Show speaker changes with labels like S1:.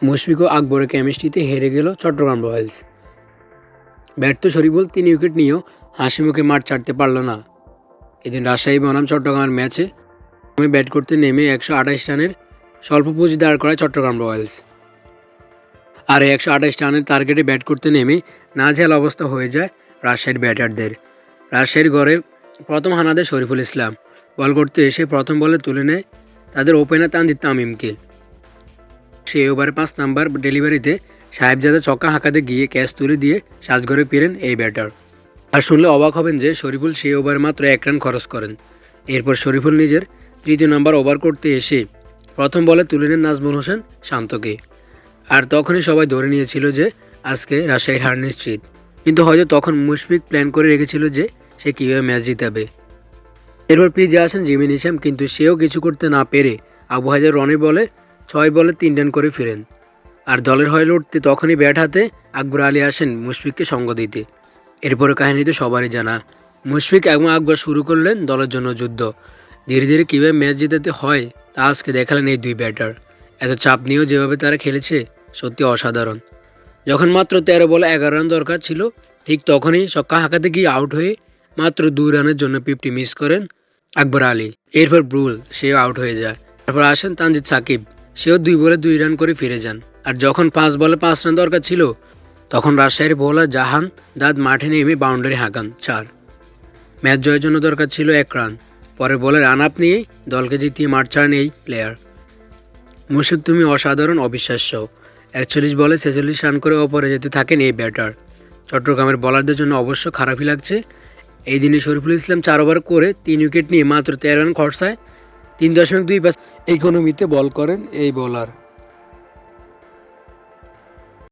S1: মুশফিক ও আকবরের কেমিস্ট্রিতে হেরে গেল চট্টগ্রাম রয়্যালস। ব্যর্থ শরীফুল ৩ উইকেট নিয়েও হাসিমুখে মাঠ ছাড়তে পারল না। এদিন রাজশাহী বনাম চট্টগ্রামের ম্যাচে ব্যাট করতে নেমে ১২৮ রানের স্বল্প পুঁজি দাঁড় করায় চট্টগ্রাম রয়্যালস। আর এই ১২৮ রানের টার্গেটে ব্যাট করতে নেমে নাজেহাল অবস্থা হয়ে যায় রাজশাহীর ব্যাটারদের। রাজশাহীর গড়ে প্রথম হানা দেয় শরীফুল ইসলাম। বল করতে এসে প্রথম বলে তুলে নেয় তাদের ওপেনার তানজিদ তামিমকে। সেই ওভারে ৫ নম্বর ডেলিভারিতে সাহেবজাদা ছক্কা হাঁকাতে গিয়ে ক্যাচ তুলে দিয়ে সাজঘরে ফিরেন এই ব্যাটার। আর শুনলে অবাক হবেন যে শরীফুল সেই ওভারে মাত্র ১ রান খরচ করেন। এরপর শরীফুল নিজের তৃতীয় নম্বর ওভার করতে এসে প্রথম বলে তুলে নেন নাজমুল হোসেন শান্তকে। আর তখনই সবাই ধরে নিয়েছিল যে আজকে রাজশাহীর হার নিশ্চিত। কিন্তু হয়তো তখন মুশফিক প্ল্যান করে রেখেছিল যে সে কীভাবে ম্যাচ জিতাবে। এরপর পিচে আসেন জিমি নিশাম, কিন্তু সেও কিছু করতে না পেরে আবু হায়দার রনি বলে ৬ বলে ৩ রান করে ফিরেন। আর দলের হয়ে লড়তে তখনই ব্যাট হাতে আকবর আলী আসেন মুশফিককে সঙ্গ দিতে। এরপরে কাহিনী তো সবারই জানা। মুশফিক এবং আকবর শুরু করলেন দলের জন্য যুদ্ধ। ধীরে ধীরে কীভাবে ম্যাচ জেতাতে হয় তা আজকে দেখালেন এই দুই ব্যাটার। এত চাপ নিয়েও যেভাবে তারা খেলেছে সত্যি অসাধারণ। যখন মাত্র ১৩ বলে ১১ রান দরকার ছিল, ঠিক তখনই ছক্কা হাঁকাতে গিয়ে আউট হয়ে মাত্র ২ রানের জন্য 50 মিস করেন আকবর আলী। এরপর ব্রুল, সেও আউট হয়ে যায়। তারপর আসেন তানজিদ সাকিব, সেও ২ বলে ২ রান করে ফিরে যান। আর যখন ৫ বলে ৫ রান দরকার ছিল, তখন রাজশাহীর বোলার জাহান দাদ মাঠে নেমে বাউন্ডারি হাঁকান ৪। ম্যাচ জয়ের জন্য দরকার ছিল ১ রান। পরে বলে রান আপ নিয়েই দলকে জিতিয়ে মাঠ ছাড়েন এই প্লেয়ার। মুশফিক তুমি অসাধারণ, অবিশ্বাস্য। ৪১ বলে ৪৬ রান করে অপরাজিত থাকেন এই ব্যাটার। চট্টগ্রামের বোলারদের জন্য অবশ্য খারাপই লাগছে। এই দিনে শরীফুল ইসলাম ৪ ওভার করে ৩ উইকেট নিয়ে মাত্র ১৩ রান খরচায় ৩.২৫ ইকোনমিতে বল করেন এই বোলার।